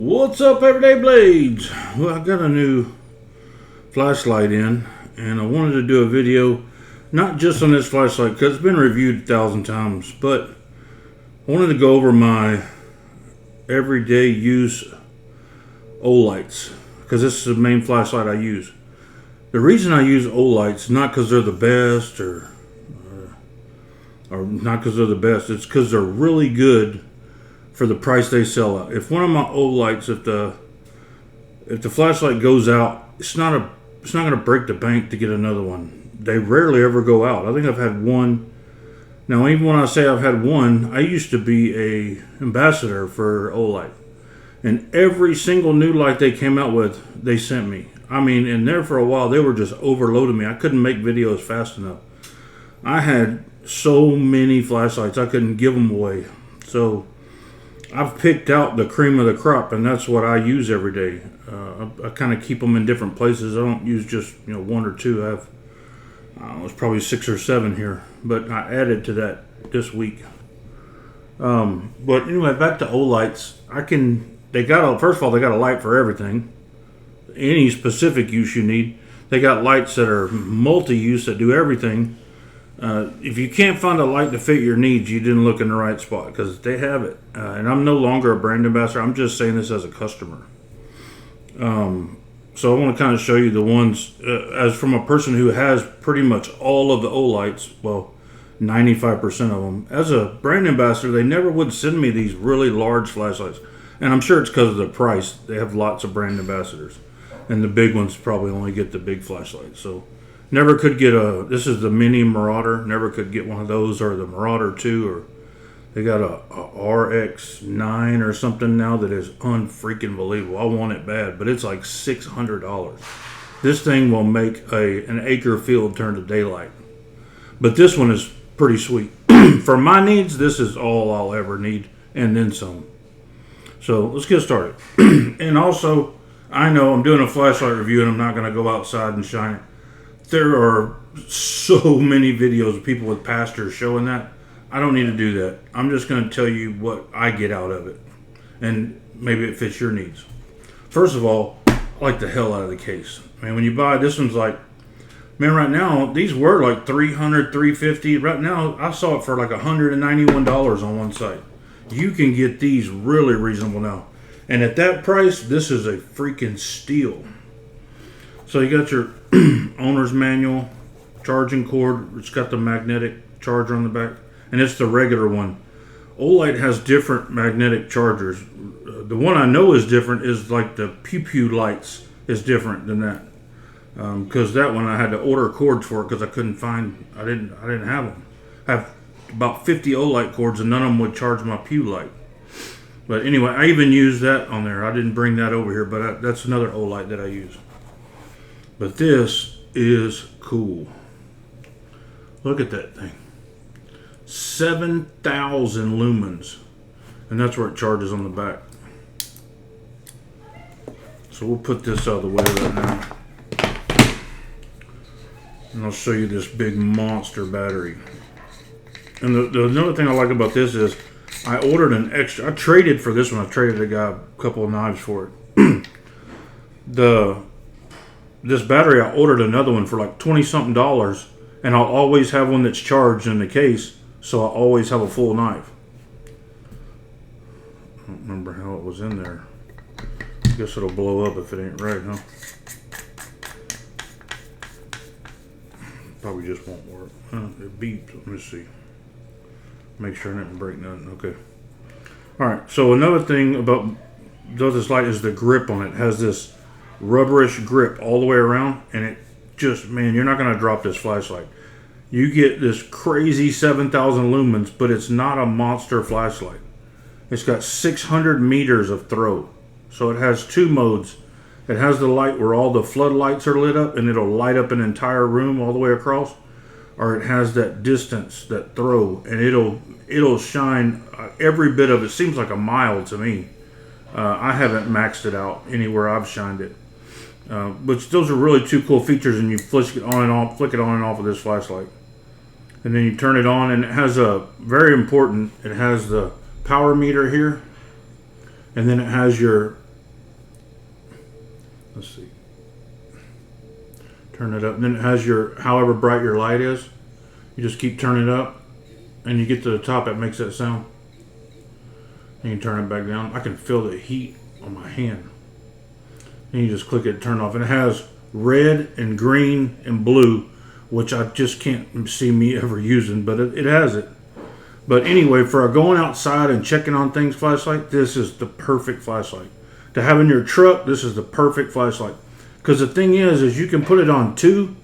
What's up, Everyday Blades? Well, I got a new flashlight in, and I wanted to do a video not just on this flashlight because it's been reviewed 1,000 times, but I wanted to go over my everyday use Olights because this is the main flashlight I use. The reason I use Olights not because they're the best or not because they're the best. It's because they're really good for the price they sell at. If one of my Olights, if the flashlight goes out, it's not going to break the bank to get another one. They rarely ever go out. I think I've had one. Now, even when I say I've had one, I used to be a ambassador for Olight, and every single new light they came out with, they sent me. I mean, and there for a while, they were just overloading me. I couldn't make videos fast enough. I had so many flashlights, I couldn't give them away. So I've picked out the cream of the crop, and that's what I use every day. I kind of keep them in different places. I don't use just one or two. I have it's probably 6 or 7 here, but I added to that this week. But anyway, back to Olights. First of all, they got a light for everything. Any specific use you need. They got lights that are multi-use that do everything. If you can't find a light to fit your needs, you didn't look in the right spot because they have it. And I'm no longer a brand ambassador. I'm just saying this as a customer. So I want to kind of show you the ones as from a person who has pretty much all of the Olights, well, 95% of them. As a brand ambassador, they never would send me these really large flashlights. And I'm sure it's because of the price. They have lots of brand ambassadors. And the big ones probably only get the big flashlights. So never could get this is the Mini Marauder. Never could get one of those, or the Marauder 2, or they got a RX9 or something now that is unfreaking believable. I want it bad, but it's like $600. This thing will make an acre field turn to daylight. But this one is pretty sweet. For my needs, this is all I'll ever need, and then some. So let's get started. And also, I know I'm doing a flashlight review, and I'm not going to go outside and shine it. There are so many videos of people with pastors showing that. I don't need to do that. I'm just going to tell you what I get out of it. And maybe it fits your needs. First of all, I like the hell out of the case. I mean, when you buy, this one's like, man, right now, these were like $300, $350. Right now, I saw it for like $191 on one site. You can get these really reasonable now. And at that price, this is a freaking steal. So you got your owner's manual, charging cord. It's got the magnetic charger on the back, and it's the regular one. Olight has different magnetic chargers. The one I know is different is like the pew pew lights is different than that, because that one I had to order cords for it because I couldn't find. I didn't have them. I have about 50 Olight cords, and none of them would charge my pew light. But anyway, I even used that on there. I didn't bring that over here, but that's another Olight that I use. But this is cool. Look at that thing. 7,000 lumens. And that's where it charges on the back. So we'll put this out of the way right now. And I'll show you this big monster battery. And another thing I like about this is I ordered an extra. I traded for this one. I traded a guy a couple of knives for it. This battery, I ordered another one for like $20-something, and I'll always have one that's charged in the case, so I always have a full knife. I don't remember how it was in there. I guess it'll blow up if it ain't right, huh? Probably just won't work. It beeps. Let me see. Make sure I didn't break nothing. Okay. Alright, so another thing about this light is the grip on it. It has this rubberish grip all the way around, and it just, man, you're not going to drop this flashlight. You get this crazy 7,000 lumens, but it's not a monster flashlight. It's got 600 meters of throw. So it has 2 modes. It has the light where all the floodlights are lit up, and it'll light up an entire room all the way across. Or it has that distance, that throw, and it'll shine every bit of it. Seems like a mile to me. I haven't maxed it out anywhere I've shined it. But those are really 2 cool features, and you flick it on and off of this flashlight. And then you turn it on, and it has it has the power meter here, and then it has your Let's see. Turn it up. And then it has your, however bright your light is. You just keep turning it up. And you get to the top, it makes that sound. And you turn it back down. I can feel the heat on my hand. And you just click it, turn it off. And it has red and green and blue, which I just can't see me ever using, but it has it. But anyway, for a going outside and checking on things flashlight, this is the perfect flashlight. To have in your truck, this is the perfect flashlight. Because the thing is you can put it on 2.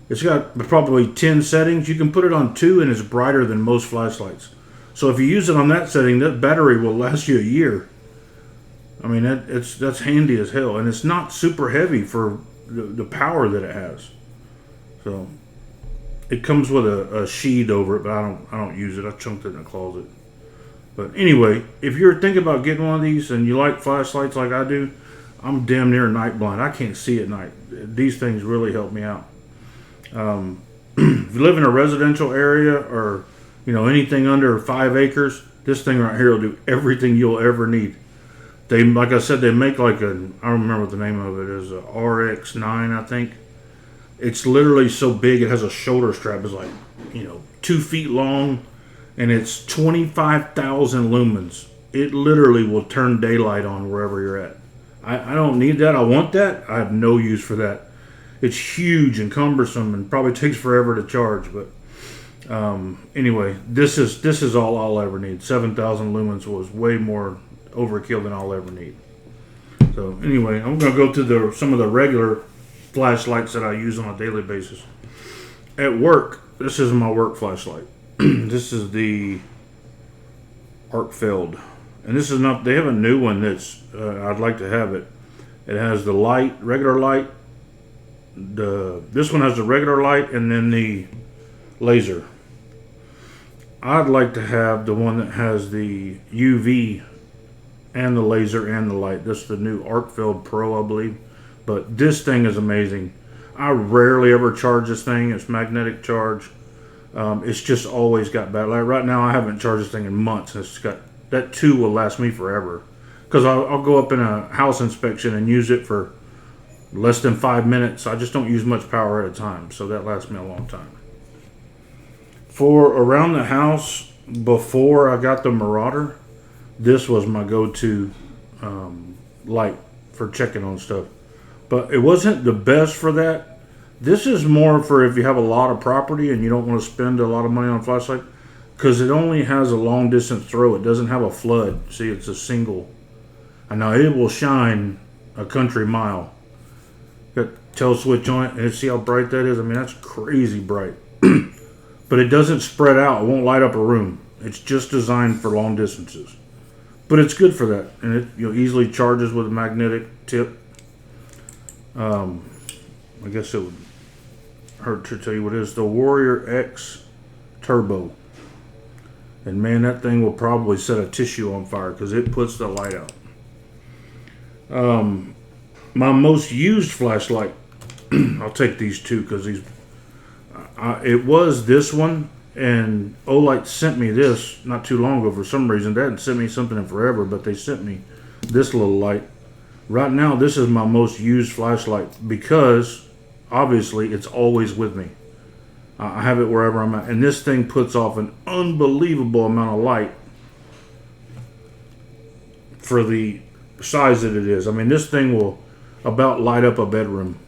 It's got probably 10 settings. You can put it on 2 and it's brighter than most flashlights. So if you use it on that setting, that battery will last you a year. I mean, that's handy as hell. And it's not super heavy for the power that it has. So it comes with a sheet over it, but I don't use it. I chunked it in the closet. But anyway, if you're thinking about getting one of these and you like flashlights like I do, I'm damn near night blind. I can't see at night. These things really help me out. If you live in a residential area or anything under 5 acres, this thing right here will do everything you'll ever need. They, like I said, they make like I don't remember what the name of it is, a RX9, I think. It's literally so big, it has a shoulder strap. It's like 2 feet long, and it's 25,000 lumens. It literally will turn daylight on wherever you're at. I don't need that. I want that. I have no use for that. It's huge and cumbersome and probably takes forever to charge. But anyway, this is all I'll ever need. 7,000 lumens was way more overkill than I'll ever need. So anyway, I'm going to go to some of the regular flashlights that I use on a daily basis. At work, this is my work flashlight. This is the Arcfeld. And this is not, they have a new one that's, I'd like to have it. It has the light, regular light. This one has the regular light and then the laser. I'd like to have the one that has the UV and the laser and the light. This is the new Arcfeld Pro, I believe. But this thing is amazing. I rarely ever charge this thing. It's magnetic charge. It's just always got battery. Like right now, I haven't charged this thing in months. It's got, that 2 will last me forever. Because I'll go up in a house inspection and use it for less than 5 minutes. I just don't use much power at a time. So that lasts me a long time. For around the house, before I got the Marauder, this was my go-to light for checking on stuff. But it wasn't the best for that. This is more for if you have a lot of property and you don't want to spend a lot of money on a flashlight. Because it only has a long distance throw. It doesn't have a flood. See, it's a single. And now it will shine a country mile. Got tail switch on it. And see how bright that is? I mean, that's crazy bright. But it doesn't spread out. It won't light up a room. It's just designed for long distances. But it's good for that. And it easily charges with a magnetic tip. I guess it would hurt to tell you what it is. The Warrior X Turbo. And man, that thing will probably set a tissue on fire because it puts the light out. My most used flashlight, I'll take these 2 because these. It was this one, and Olight sent me this not too long ago for some reason. They hadn't sent me something in forever, but they sent me this little light. Right now, this is my most used flashlight because obviously it's always with me. I have it wherever I'm at. And this thing puts off an unbelievable amount of light for the size that it is. I mean, this thing will about light up a bedroom.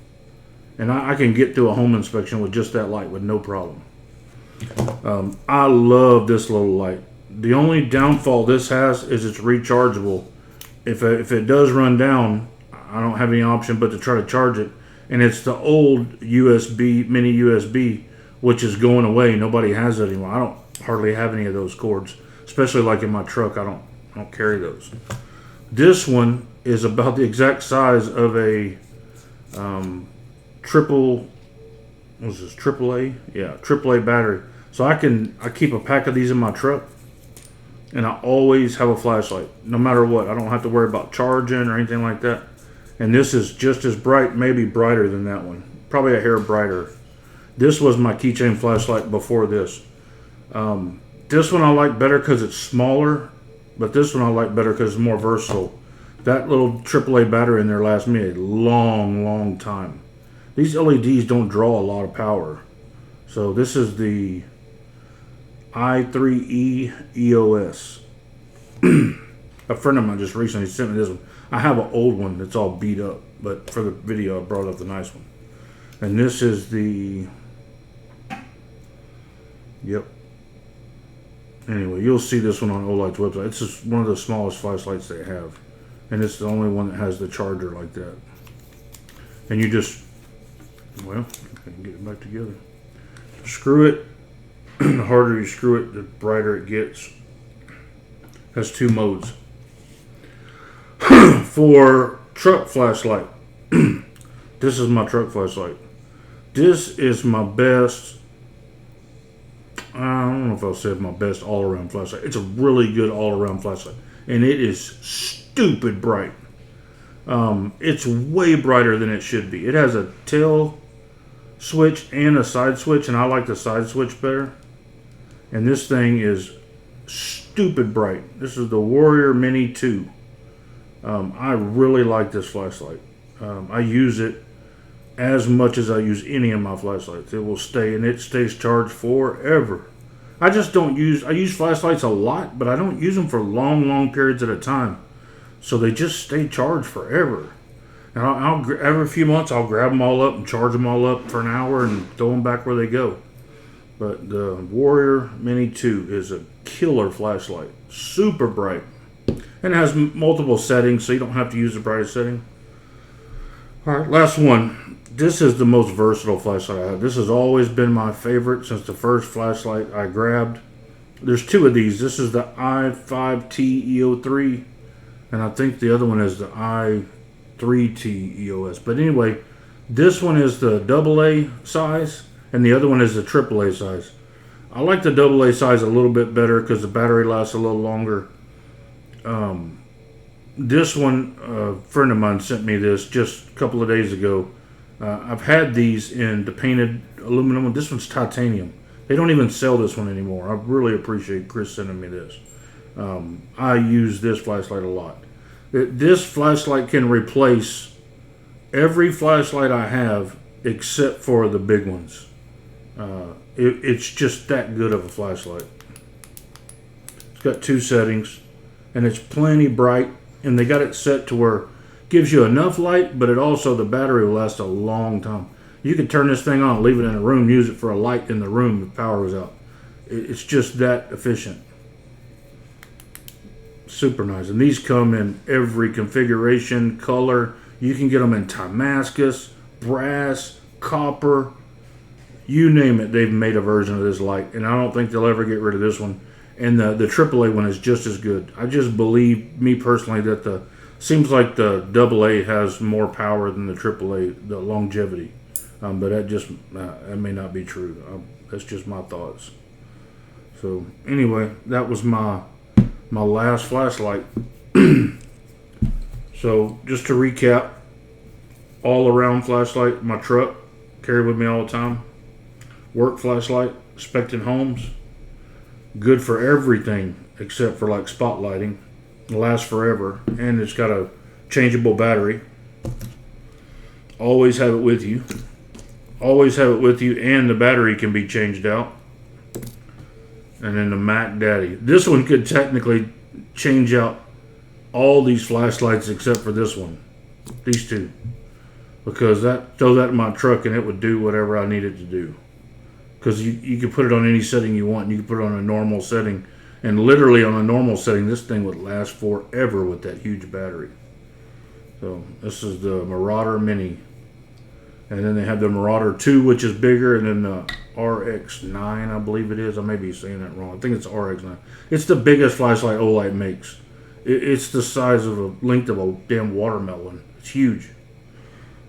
And I can get through a home inspection with just that light with no problem. I love this little light. The only downfall this has is it's rechargeable. If it does run down, I don't have any option but to try to charge it. And it's the old USB, mini USB, which is going away. Nobody has it anymore. I don't hardly have any of those cords, especially like in my truck. I don't carry those. This one is about the exact size of a AAA? Yeah, AAA battery. So I keep a pack of these in my truck, and I always have a flashlight, no matter what. I don't have to worry about charging or anything like that. And this is just as bright, maybe brighter than that one. Probably a hair brighter. This was my keychain flashlight before this. This one I like better because it's smaller, but this one I like better because it's more versatile. That little AAA battery in there lasts me a long, long time. These LEDs don't draw a lot of power. So this is the i3E EOS. A friend of mine just recently sent me this one. I have an old one that's all beat up, but for the video I brought up the nice one. And this is the... Yep. Anyway, you'll see this one on Olight's website. It's just one of the smallest flashlights they have. And it's the only one that has the charger like that. And you just... Well, I can get it back together. Screw it. The harder you screw it, the brighter it gets. Has 2 modes. For truck flashlight, this is my truck flashlight. This is my best, I don't know if I'll say my best all-around flashlight. It's a really good all-around flashlight. And it is stupid bright. It's way brighter than it should be. It has a tail switch and a side switch, and I like the side switch better. And this thing is stupid bright. This is the Warrior Mini 2. I really like this flashlight. I use it as much as I use any of my flashlights. It will stay, and it stays charged forever. I use flashlights a lot, but I don't use them for long, long periods at a time. So they just stay charged forever. And every few months I'll grab them all up and charge them all up for an hour and throw them back where they go. But the Warrior Mini 2 is a killer flashlight. Super bright. And it has multiple settings, so you don't have to use the brightest setting. Alright, last one. This is the most versatile flashlight I have. This has always been my favorite since the first flashlight I grabbed. There's 2 of these. This is the i5T EO3, and I think the other one is the i3T EOS. But anyway, this one is the AA size, and the other one is the AAA size. I like the AA size a little bit better because the battery lasts a little longer. This one, a friend of mine sent me this just a couple of days ago. I've had these in the painted aluminum one. This one's titanium. They don't even sell this one anymore. I really appreciate Chris sending me this. I use this flashlight a lot. This flashlight can replace every flashlight I have except for the big ones. It's just that good of a flashlight. It's got 2 settings, and it's plenty bright, and they got it set to where it gives you enough light, but it also, the battery will last a long time. You could turn this thing on, leave it in a room, use it for a light in the room if power was out. It's just that efficient. Super nice. And these come in every configuration, color. You can get them in Damascus, brass, copper, you name it. They've made a version of this light, and I don't think they'll ever get rid of this one. And the AAA one is just as good. I just believe, me personally, that seems like the AA has more power than the AAA, the longevity. But that may not be true. That's just my thoughts. So anyway, that was my last flashlight. So just to recap, all around flashlight, my truck, carry with me all the time. Work flashlight, inspecting homes. Good for everything except for like spotlighting. It lasts forever, and it's got a changeable battery. Always have it with you. Always have it with you, and the battery can be changed out. And then the Mac Daddy. This one could technically change out all these flashlights except for this one. These 2. Because throw that in my truck and it would do whatever I need it to do. Because you can put it on any setting you want. You can put it on a normal setting. And literally on a normal setting, this thing would last forever with that huge battery. So this is the Marauder Mini. And then they have the Marauder 2, which is bigger. And then the RX9, I believe it is. I may be saying that wrong. I think it's RX9. It's the biggest flashlight Olight makes. It's the size of a length of a damn watermelon. It's huge.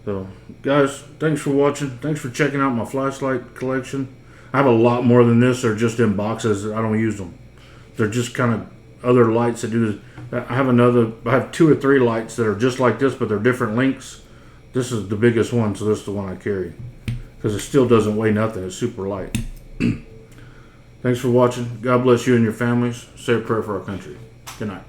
So, guys, thanks for watching. Thanks for checking out my flashlight collection. I have a lot more than this. They're just in boxes. I don't use them. They're just kind of other lights that do this. I have 2 or 3 lights that are just like this, but they're different lengths. This is the biggest one, so this is the one I carry. Because it still doesn't weigh nothing. It's super light. Thanks for watching. God bless you and your families. Say a prayer for our country. Good night.